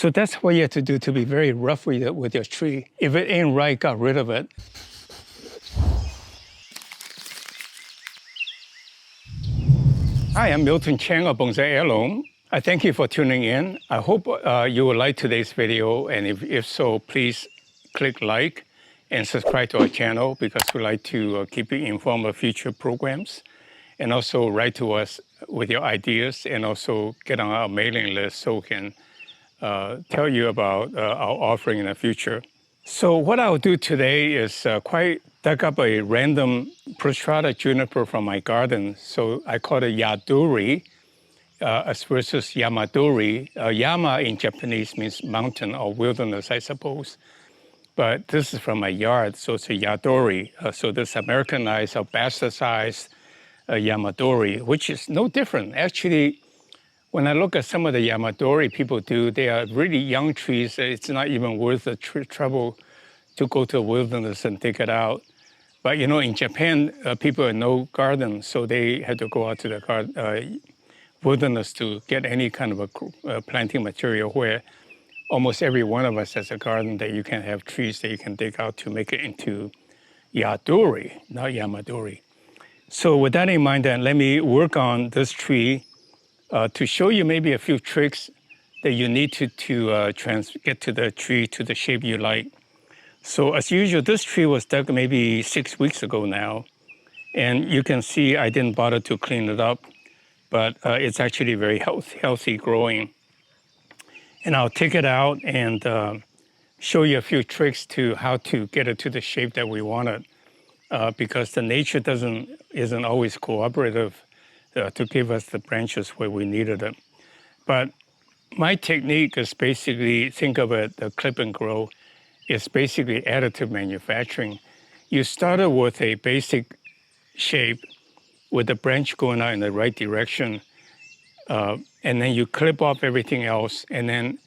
So that's what you have to do, to be very rough with your tree. If it ain't right, got rid of it. Hi, I'm Milton Chang of Bonsaiheirloom. I thank you for tuning in. I hope you will like today's video, and if so, please click like and subscribe to our channel, because we like to keep you informed of future programs. And also write to us with your ideas, and also get on our mailing list so we can tell you about our offering in the future. So what I'll do today is dug up a random Prostrata Juniper from my garden. So I call it Yardori versus Yamadori. Yama in Japanese means mountain or wilderness, I suppose. But this is from my yard, so it's a Yardori. So this Americanized or bastardized Yamadori, which is no different. Actually, when I look at some of the Yamadori people do, they are really young trees. It's not even worth the trouble to go to the wilderness and dig it out. But you know, in Japan, people have no garden, so they had to go out to the wilderness to get any kind of a planting material, where almost every one of us has a garden that you can have trees that you can dig out to make it into Yardori, not Yamadori. So with that in mind, then let me work on this tree to show you maybe a few tricks that you need to get to the tree to the shape you like. So as usual, this tree was dug maybe 6 weeks ago now. And you can see I didn't bother to clean it up, but it's actually very healthy growing. And I'll take it out and show you a few tricks to how to get it to the shape that we want it. Because the nature isn't always cooperative to give us the branches where we needed it. But my technique is basically, think of it, the clip and grow. It's basically additive manufacturing. You started with a basic shape with the branch going out in the right direction, and then you clip off everything else, and then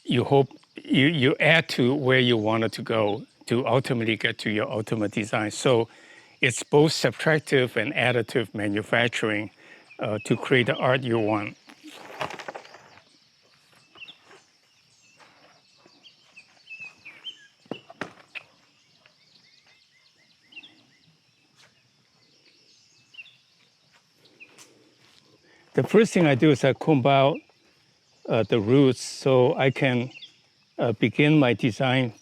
you add to where you want it to go to ultimately get to your ultimate design. So it's both subtractive and additive manufacturing to create the art you want. The first thing I do is I comb out the roots so I can begin my design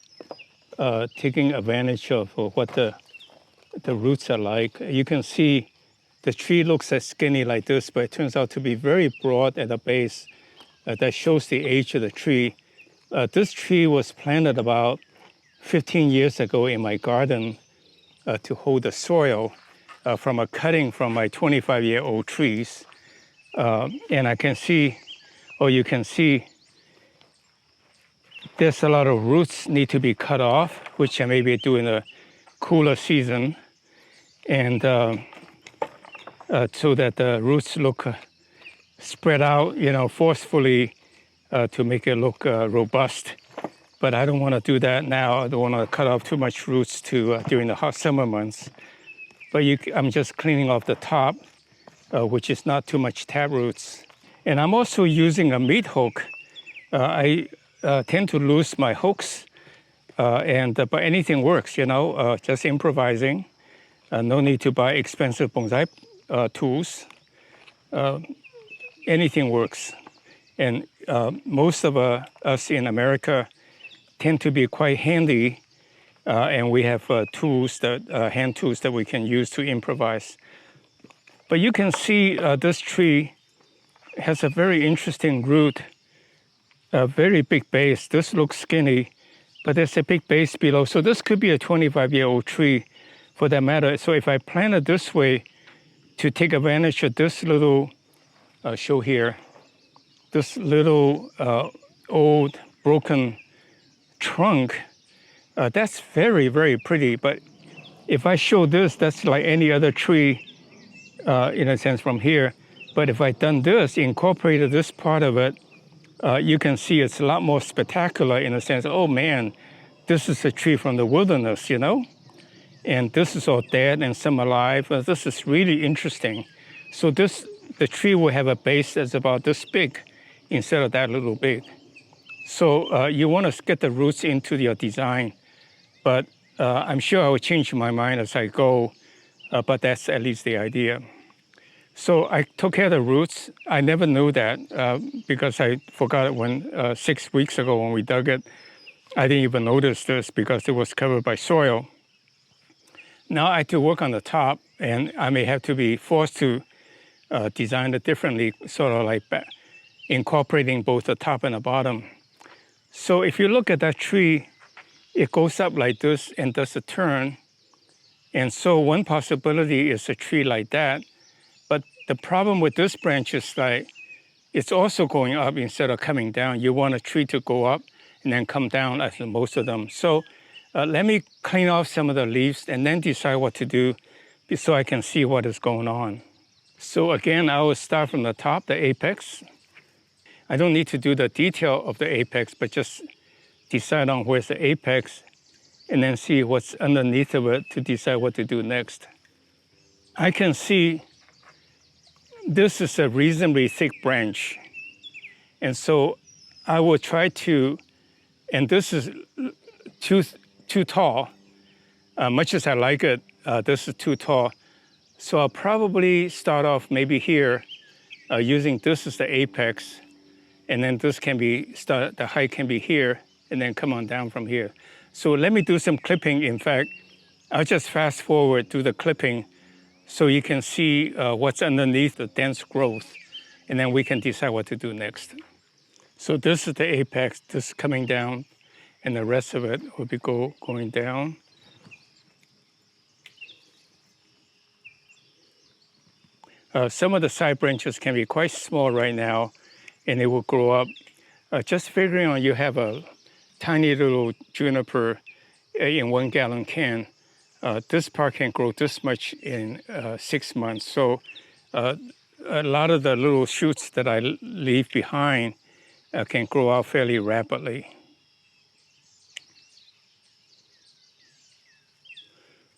taking advantage of what the roots are like. You can see the tree looks as skinny like this, but it turns out to be very broad at the base. That shows the age of the tree. This tree was planted about 15 years ago in my garden to hold the soil from a cutting from my 25-year-old trees. And I can see, or you can see, there's a lot of roots need to be cut off, which I maybe do in a cooler season, and so that the roots look spread out, you know, forcefully to make it look robust. But I don't want to do that now. I don't want to cut off too much roots during the hot summer months. But I'm just cleaning off the top, which is not too much tap roots. And I'm also using a meat hook. I tend to lose my hooks, but anything works, you know, just improvising. No need to buy expensive bonsai tools. Anything works. And most of us in America tend to be quite handy, and we have tools, hand tools that we can use to improvise. But you can see this tree has a very interesting root, a very big base. This looks skinny, but there's a big base below. So this could be a 25-year-old tree for that matter. So if I plant it this way to take advantage of this little, show here, this little old broken trunk, that's very, very pretty. But if I show this, that's like any other tree in a sense from here. But if I done this, incorporated this part of it, you can see it's a lot more spectacular in a sense. Oh man, this is a tree from the wilderness, you know? And this is all dead and some alive. This is really interesting. So the tree will have a base that's about this big instead of that little big. So you want to get the roots into your design, but I'm sure I will change my mind as I go, but that's at least the idea. So I took care of the roots. I never knew that because I forgot it when 6 weeks ago when we dug it. I didn't even notice this because it was covered by soil. Now I have to work on the top, and I may have to be forced to design it differently, sort of like incorporating both the top and the bottom. So if you look at that tree, it goes up like this and does a turn. And so one possibility is a tree like that. But the problem with this branch is like it's also going up instead of coming down. You want a tree to go up and then come down as most of them. So let me clean off some of the leaves and then decide what to do so I can see what is going on. So again, I will start from the top, the apex. I don't need to do the detail of the apex, but just decide on where's the apex and then see what's underneath of it to decide what to do next. I can see this is a reasonably thick branch. And so I will try to, and this is too tall. Much as I like it, this is too tall. So I'll probably start off maybe here using this as the apex, and then this can be, the height can be here, and then come on down from here. So let me do some clipping. In fact, I'll just fast forward to the clipping so you can see what's underneath the dense growth, and then we can decide what to do next. So this is the apex, this is coming down, and the rest of it will be going down. Some of the side branches can be quite small right now, and it will grow up. Just figuring on you have a tiny little juniper in 1 gallon can. This part can grow this much in 6 months. So a lot of the little shoots that I leave behind can grow out fairly rapidly.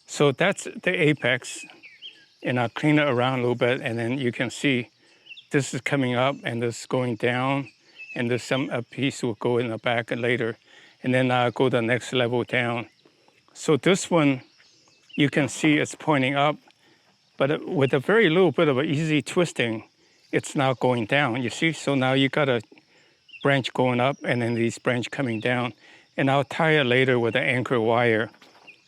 So that's the apex, and I'll clean it around a little bit, and then you can see this is coming up and this is going down, and there's a piece will go in the back later, and then I'll go the next level down. So this one, you can see it's pointing up, but with a very little bit of an easy twisting, it's now going down, you see? So now you got a branch going up and then these branch coming down, and I'll tie it later with an anchor wire.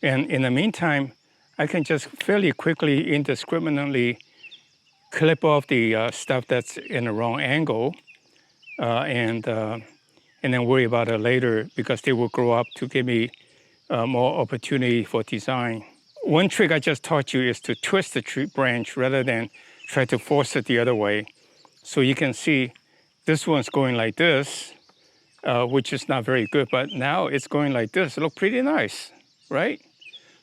And in the meantime, I can just fairly quickly, indiscriminately clip off the stuff that's in the wrong angle and then worry about it later because they will grow up to give me more opportunity for design. One trick I just taught you is to twist the tree branch rather than try to force it the other way. So you can see this one's going like this, which is not very good, but now it's going like this. It looks pretty nice, right?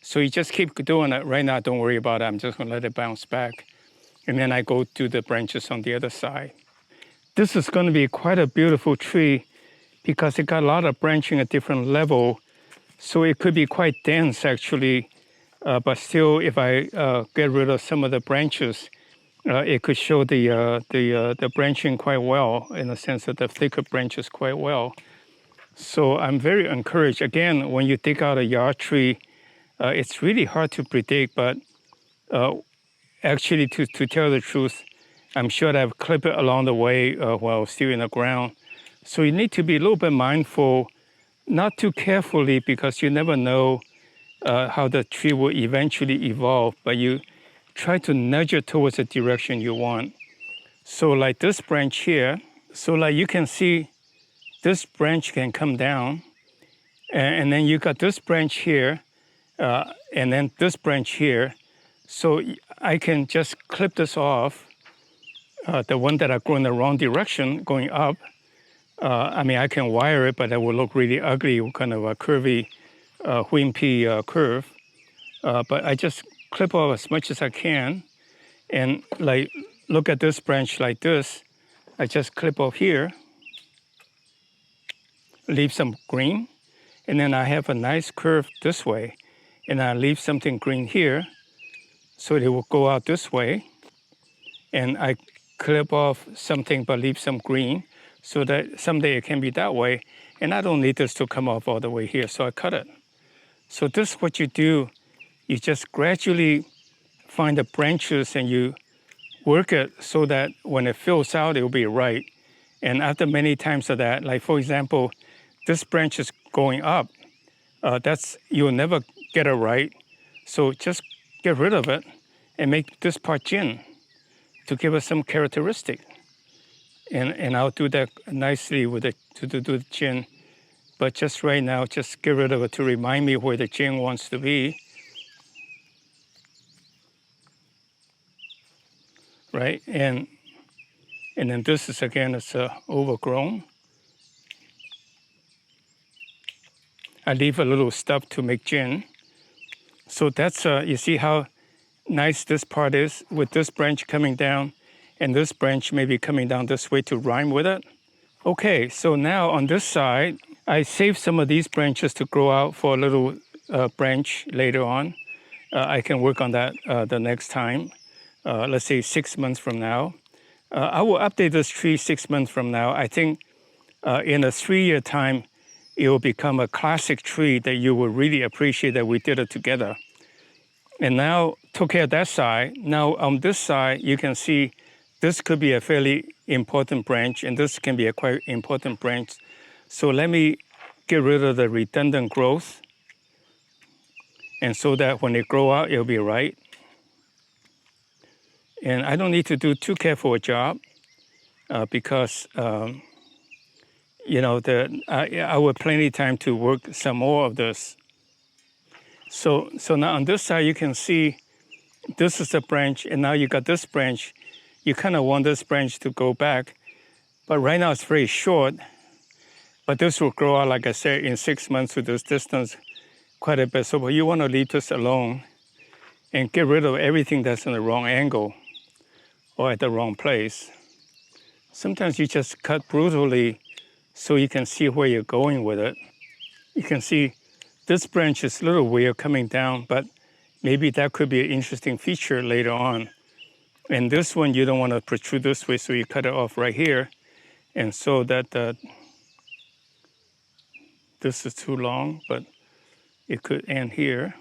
So you just keep doing it. Right now, don't worry about it. I'm just gonna let it bounce back. And then I go to the branches on the other side. This is gonna be quite a beautiful tree because it got a lot of branching at different level. So it could be quite dense actually, but still if I get rid of some of the branches, it could show the branching quite well in the sense that the thicker branches quite well. So I'm very encouraged. Again, when you dig out a yard tree, it's really hard to predict, but actually to tell the truth, I'm sure that I've clipped it along the way while still in the ground. So you need to be a little bit mindful, not too carefully because you never know how the tree will eventually evolve, but you try to nudge it towards the direction you want. So like this branch here, so like you can see this branch can come down, and then you got this branch here, and then this branch here. So I can just clip this off, the one that I grow in the wrong direction going up. I mean, I can wire it, but it will look really ugly, kind of a curvy, wimpy curve. But I just clip off as much as I can. And like, look at this branch like this. I just clip off here, leave some green, and then I have a nice curve this way. And I leave something green here, so it will go out this way. And I clip off something but leave some green. so that someday it can be that way. And I don't need this to come off all the way here, so I cut it. So this is what you do. You just gradually find the branches and you work it so that when it fills out, it will be right. And after many times of that, like for example, this branch is going up. You'll never get it right. So just get rid of it and make this part gin to give us some characteristic. And I'll do that nicely with it to do the gin. But just right now, just get rid of it to remind me where the gin wants to be. Right, and then this is again, it's overgrown. I leave a little stuff to make gin. So that's, you see how nice this part is with this branch coming down and this branch maybe coming down this way to rhyme with it. Okay, so now on this side, I saved some of these branches to grow out for a little branch later on. I can work on that the next time. Let's say 6 months from now. I will update this tree 6 months from now. I think in a 3-year time, it will become a classic tree that you will really appreciate that we did it together. And now, took care of that side. Now on this side, you can see this could be a fairly important branch, and this can be a quite important branch. So let me get rid of the redundant growth, and so that when they grow out, it'll be right. And I don't need to do too careful a job because, you know, I will have plenty of time to work some more of this. So now on this side, you can see this is the branch, and now you got this branch. You kind of want this branch to go back, but right now it's very short. But this will grow out, like I said, in 6 months with this distance quite a bit. So you want to leave this alone and get rid of everything that's in the wrong angle or at the wrong place. Sometimes you just cut brutally so you can see where you're going with it. You can see this branch is a little weird coming down, but maybe that could be an interesting feature later on. And this one, you don't want to protrude this way, so you cut it off right here. And so that this is too long, but it could end here.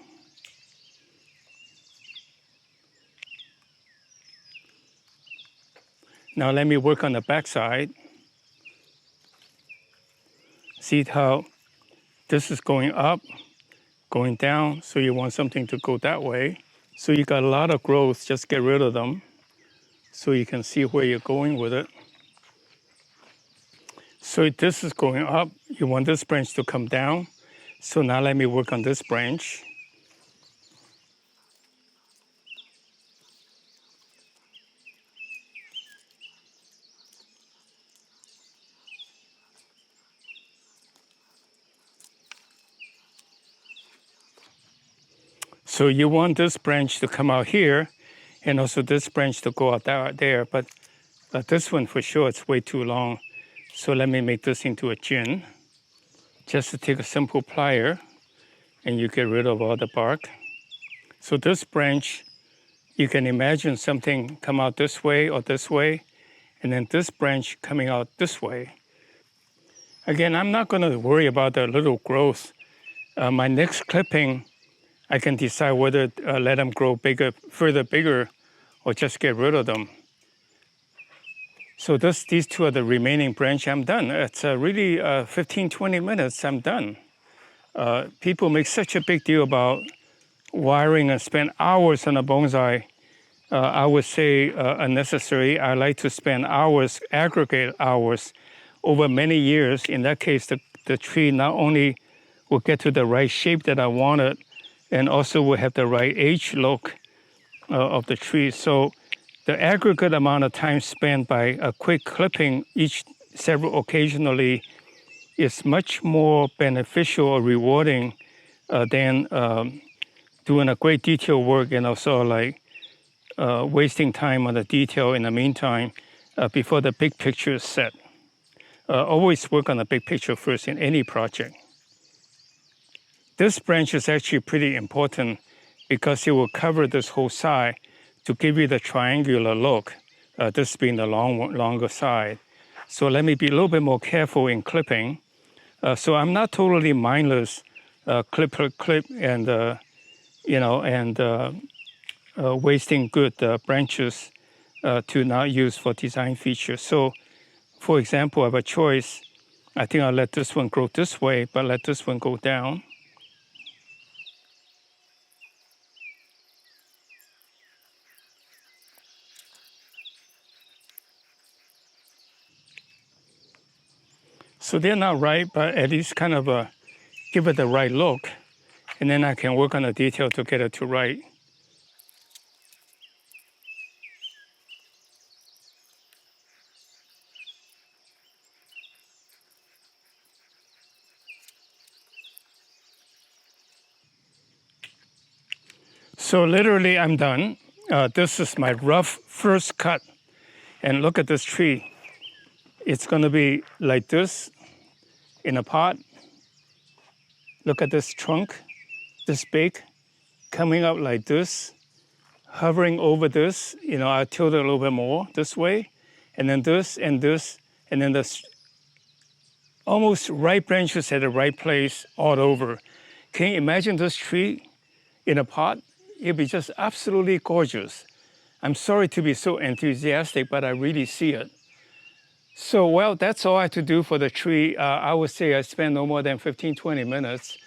Now let me work on the back side. See how this is going up, going down, so you want something to go that way. So you got a lot of growth, just get rid of them so you can see where you're going with it. So this is going up, you want this branch to come down. So now let me work on this branch. So you want this branch to come out here, and also this branch to go out there, but this one for sure, it's way too long. So let me make this into a gin. Just to take a simple plier, and you get rid of all the bark. So this branch, you can imagine something come out this way or this way, and then this branch coming out this way. Again, I'm not gonna worry about the little growth. My next clipping, I can decide whether let them grow bigger, further bigger, or just get rid of them. So these two are the remaining branch. I'm done. It's really 15, 20 minutes, I'm done. People make such a big deal about wiring and spend hours on a bonsai. I would say unnecessary. I like to spend hours, aggregate hours, over many years. In that case, the tree not only will get to the right shape that I wanted, and also will have the right age look of the tree. So the aggregate amount of time spent by a quick clipping occasionally is much more beneficial or rewarding than doing a great detail work and also like wasting time on the detail in the meantime before the big picture is set. Always work on the big picture first in any project. This branch is actually pretty important because it will cover this whole side to give you the triangular look, this being the longer side. So let me be a little bit more careful in clipping. So I'm not totally mindless, clip, and wasting good branches to not use for design features. So, for example, I have a choice. I think I'll let this one grow this way, but let this one go down. So they're not right, but at least kind of give it the right look. And then I can work on the detail to get it to right. So literally I'm done. This is my rough first cut. And look at this tree. It's gonna be like this in a pot. Look at this trunk, this big, coming up like this, hovering over this. I tilt it a little bit more this way, and then this, and then this almost right branches at the right place all over. Can you imagine this tree in a pot? It'd be just absolutely gorgeous. I'm sorry to be so enthusiastic, but I really see it. So, well, that's all I have to do for the tree. I would say I spend no more than 15, 20 minutes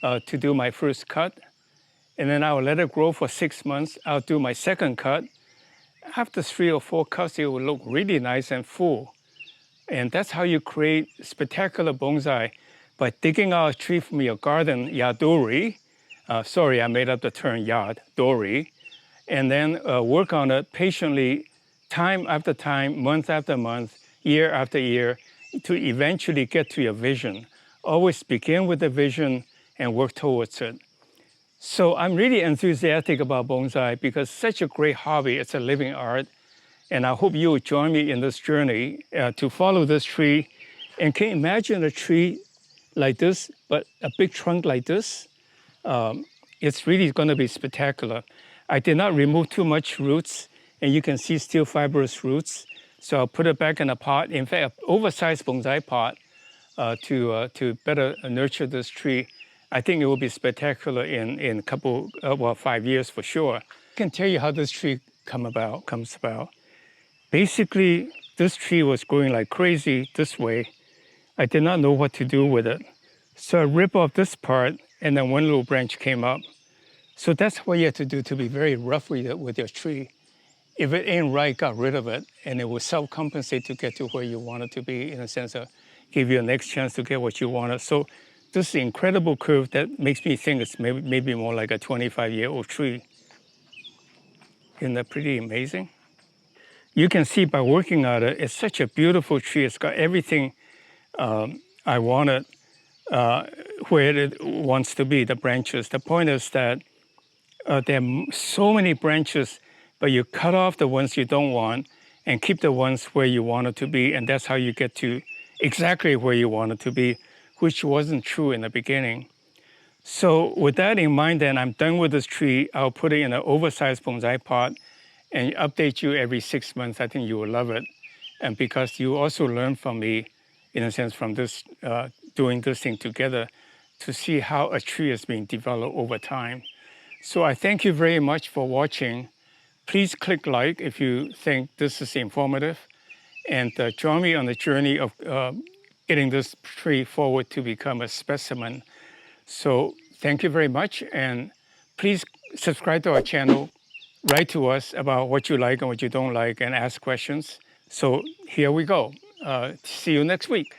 to do my first cut. And then I'll let it grow for 6 months. I'll do my second cut. After 3 or 4 cuts, it will look really nice and full. And that's how you create spectacular bonsai, by digging out a tree from your garden, Yardori. Sorry, I made up the term Yardori. And then work on it patiently, time after time, month after month, year after year, to eventually get to your vision. Always begin with the vision and work towards it. So I'm really enthusiastic about bonsai because it's such a great hobby. It's a living art. And I hope you will join me in this journey to follow this tree. And can you imagine a tree like this, but a big trunk like this? It's really going to be spectacular. I did not remove too much roots, and you can see still fibrous roots. So I'll put it back in a pot, in fact, an oversized bonsai pot to better nurture this tree. I think it will be spectacular in a couple, 5 years for sure. I can tell you how this tree comes about. Basically, this tree was growing like crazy this way. I did not know what to do with it. So I ripped off this part, and then one little branch came up. So that's what you have to do, to be very rough with your tree. If it ain't right, got rid of it, and it will self-compensate to get to where you want it to be, in a sense of give you a next chance to get what you wanted. So this is an incredible curve that makes me think it's maybe more like a 25-year-old tree. Isn't that pretty amazing? You can see by working on it, it's such a beautiful tree. It's got everything I wanted where it wants to be, the branches. The point is that there are so many branches, but you cut off the ones you don't want and keep the ones where you want it to be, and that's how you get to exactly where you want it to be, which wasn't true in the beginning. So with that in mind, then I'm done with this tree. I'll put it in an oversized bonsai pot and update you every 6 months. I think you will love it. And because you also learn from me, in a sense, from this, doing this thing together, to see how a tree is being developed over time. So I thank you very much for watching. Please click like if you think this is informative, and join me on the journey of getting this tree forward to become a specimen. So thank you very much, and please subscribe to our channel. Write to us about what you like and what you don't like, and ask questions. So here we go. See you next week.